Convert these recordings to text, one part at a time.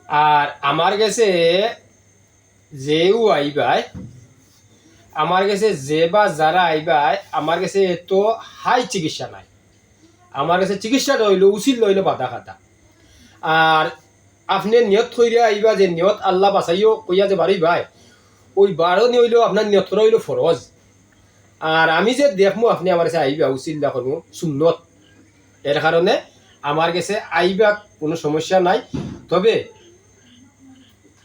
আর আমার কাছে যেও আইবাই, আমার কাছে যে বা যারা আইবাই, আমার কাছে এত হাই চিকিৎসা নাই। আমার কাছে চিকিৎসাটা হইলো উচিত লইলো বাধা খাতা। আর আপনি নিয়ত কইরা আইবা যে নিয়ত আল্লাহ বাঁচাইও কইয়া যে বাড়ি ভাই, ওই বারো হইলো আপনার নিয়ত করা হইলো ফরজ। আর আমি যে দেখবো আপনি আমার কাছে আইবা উচিত দেখো সুন্নত, এর কারণে আমার কাছে আইবা কোনো সমস্যা নাই। তবে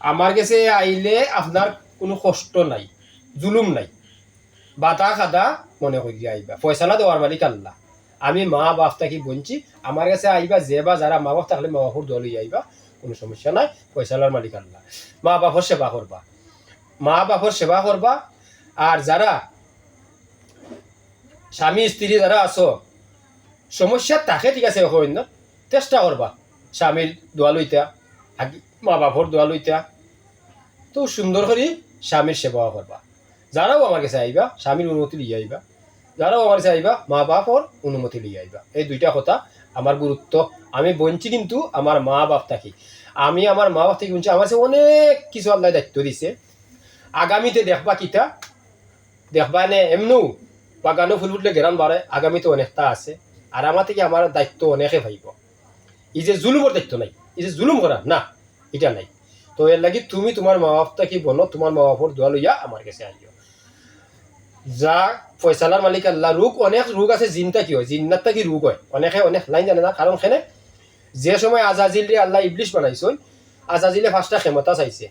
আমার কাছে আইলে আপনার কোনো কষ্ট নাই, জুলুম নাই, বাতা খাদা মনে করি আইবা, ফয়সালা দেওয়ার মালিক আল্লাহ। আমি মা বাপ থাকি বঞ্চি, আমার কাছে আইবা যে বা যারা মা বাপ থাকলে মা বাপুর দল আইবা, কোনো সমস্যা নাই, ফয়সালার মালিক আল্লাহ। মা বাপর সেবা করবা, মা বাপর সেবা করবা। আর যারা স্বামী স্ত্রী যারা আছো, সমস্যা থাকে ঠিক আছে, হইন না চেষ্টা করবা স্বামীর দোয়া লইতা, মা বাপর দোয়া লইতা, তো সুন্দর করে স্বামীর সেবা করবা। যারাও আমার কাছে আইবা স্বামীর অনুমতি লিয়ে আইবা, যারাও আমার কাছে আইবা মা বাপর অনুমতি লিয়ে আইবা। এই দুইটা কথা আমার গুরুত্ব। আমি বঞ্চি কিন্তু আমার মা বাপ থাকি, আমি আমার মা বাপ থেকে বঞ্চি। আমার কাছে অনেক কিছু আল্লাহ দায়িত্ব দিছে। আগামীতে দেখবা কিতা, দেখবা নে এমনু বাগানো ফুল ফুটলে গেরান বাড়ে, আগামীতে অনেকটা আছে। আর আমার থেকে আমার দায়িত্ব অনেকে ভাইব। এই যে জুলুমের দায়িত্ব নাই, এই যে জুলুম করা না, এটা নাই। তো এর লাগি তুমি তোমার মা বাপটা কি বলো, তোমার মা বাপর দোয়া লইয়া আমার কাছে আইও। যা ফয়সালার মালিক আল্লাহ। রোগ অনেক রোগ আছে, জিনটা কি হয়, জিন্নাতটা কি রোগ হয়, অনেকে অনেক লাইন জানে না। কারণ খেনে যে সময় আজাজিল আল্লাহ ইবলিশ বানাইছেন, আজাজিলে ফার্স্টটা ক্ষমতা চাইছে।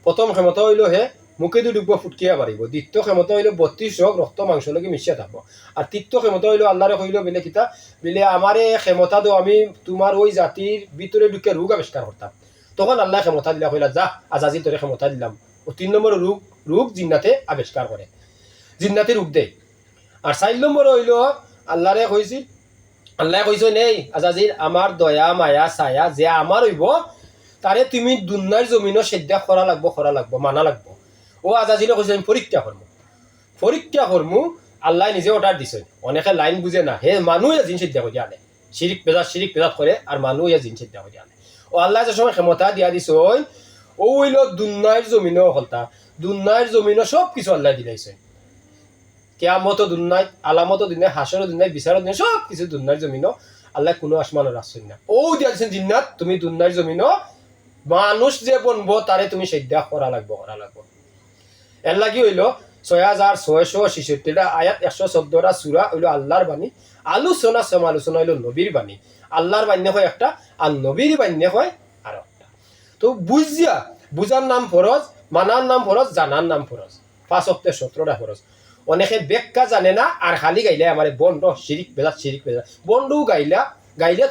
প্রথম ক্ষমতা হইল হে মুখে দু ডুবব ফুটকিয়া পারিব, দ্বিতীয় ক্ষমতা হইল 32 হোক রক্ত মাংস লগে মিশিয়া থাকবো, আর তৃতীয় ক্ষমতা হইল আল্লাহরে কইল বেলে কিতা বেলে আমার ক্ষমতা দো, আমি তোমার ওই জাতির ভিতরে ঢুকে রোগ আবিষ্কার করতাম। তখন আল্লাহ ক্ষমতা দিলা, কইলা যা আজাজিল তোরে ক্ষমতা দিলাম। ও 3 নম্বর রোগ জিন্নাতে আবিষ্কার করে, জিন্নাতে রোগ দেয়। আর 4 নম্বর হইল আল্লাহরে কইছিল, আল্লাহ কইছেন এই আজাজিল আমার দয়া মায়া ছায়া যে আমার হইব, তারে তুমি দুনিয়ার জমিনও সেদ্ধা করা লাগবো মানা লাগবো। ও আজাজিলে কইছে আমি পরীক্ষা করমু। আল্লাহ নিজে অর্ডার দিছেন। অনেকে লাইন বুঝে না, হে মানুষ জিন সিদ্ধা করে আনে, শিরিক পেজাত করে, আর মানুষ জিন সিদ্ধা করে আনে। ও আল্লাহ যে সময় ক্ষমতা দিয়া দিছেন, ও হইল দুনিয়ার জমিনও হলতা, দুনিয়ার জমিনও সব কিছু আল্লাহ দিলাইছেন। কেয়ামত দুনিয়ায়, আলামত দুনিয়ায়, হাসর দুনিয়ায়, বিচারত দুনিয়ায়, সব কিছু দুনিয়ার জমিনও আল্লাহ কোনো আসমানের আসছেন না। ও দিয়া দিচ্ছেন জিন্নাত তুমি দুনিয়ার জমিনও মানুষ যে বনবো তারে তুমি সেদ্ধা করা লাগবো। এর লাগি হইল 6666টা আয়াত, 114টা সূরা হইল আল্লাহর বাণী। আলোচনা সমালোচনা হইল নবীর বাণী। আল্লাহর বাণী হয় একটা, আর নবীর বাণী হয় আর একটা। তো বুঝার নাম ফরজ, মানার নাম ফরজ, জানার নাম ফরজ। 5 ওয়াক্তে 17টা ফরজ। অনেকে ব্যাখ্যা জানে না, আর খালি গাইলে আমার বন্ধ শিরিক বেজাত বন্ধু গাইলা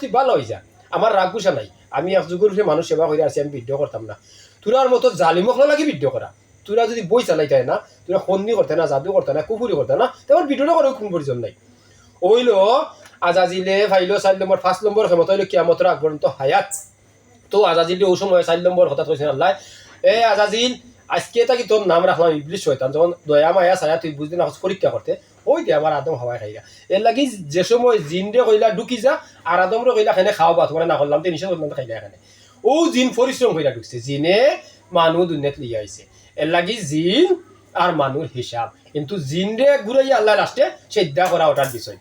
তুই ভালো হয়ে যা, আমার রাগ গুছা নাই। আমি এক যুগের উঠে মানুষ সেবা করে আসি, আমি বিদ্য করতাম না। তোরার মতো জালিমক লাগি বিদ্য করা, তোরা যদি বই চালাইতে না, তোরা সন্ধি করতে না, জাদু করতে না, কুফুরি করতে না, তেমন ভিডিওটা করার কোন প্রয়োজন নাই। ওইল আজাজিলে ফাইল 4 নম্বর, 5 নম্বর ক্ষমতা হইল কিয়ামতের আগ পর্যন্ত হায়াত। তো আজাজিলে ওই সময় 4 নম্বর হঠাৎ কইছেন আল্লাহ, এ আজাজিল আজকে তাকি তোর নাম রাখলাম ইবলিশ শয়তান, যখন দয়া মায়া ছায়া তুই বুঝলি না পরীক্ষা করতে, ওই দে আমার আদম হাওয়ায় খাইরা। এর লাগি যে সময় জিনরে কইলা ঢুকি যা, আর আদমরে কইলা এখানে খাওয়া তোমার না করলাম তো নিষেধ করলাম খাইলা এখানে। ও জিন পরিশ্রম কইরা ঢুকছে, জিনে মানুষ দুনিয়াত লিয়ে আইছে। এর লাগি জিন আর মানুষ হিসাব, কিন্তু জিনরে ঘুরাইয়া আল্লাহ লাস্টে সেদ্ধা করা অর্ডার দিছে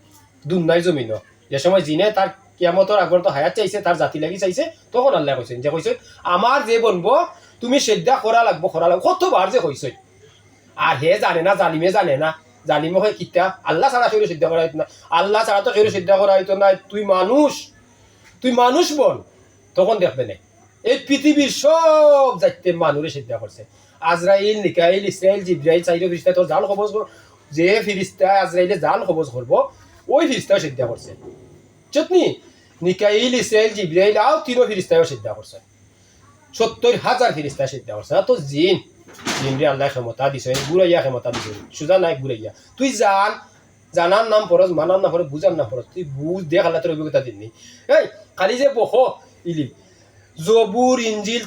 দুনিয়ার জমিন। যে সময় জিনে তার কিয়ামতের আগ পর্যন্ত হায়াত চাইছে, তার জাতি লাগি চাইছে, তখন আল্লাহ কইছেন যে কইছে আমার যে বনবো তুমি সেদ্ধা করা লাগবো কতবার যে কইছে। আর হে জানে না, জালিমে জানে না, জালিমে হয় কিতা আল্লাহ ছাড়া কেউ সিদ্ধা করা হইতো না, আল্লাহ ছাড়া তো কেউ সিদ্ধা করা হইতো না। তুই মানুষ বল, তখন দেখবে না এই পৃথিবীর সব যাইতে মানুষে সিদ্ধা করছে। আজরাইল, নিকাইল, ইসরাইল, জিব্রাইল, চাইরো ফিরিস্তা তোর জাল খবজ, যে ফিরিস্তা আজরাইলে জাল খবজ করবো ওই ফিরিস্তাও সিদ্ধা করছে। চটনি নিকাইল, ইসরাইল, জিব্রাইল আও 3 ফিরিস্তাও সিদ্ধা করছে, 70,000 ফিরিস্তা সিদ্ধা করছে। তো জিনরে আল্লাহ ক্ষমতা দিছে, ঘুরাইয়া ক্ষমতা দিছে, সুজা নাই ঘুরাইয়া। তুই জানার নাম ফরজ, মানার নাম ফরজ, বুঝার নাম ফরজ। তুই বুঝ দেখ আল্লাহ তোর অভিজ্ঞতা দিননি। এই খালি যে বহ ইলিম, জবুর, ইঞ্জিল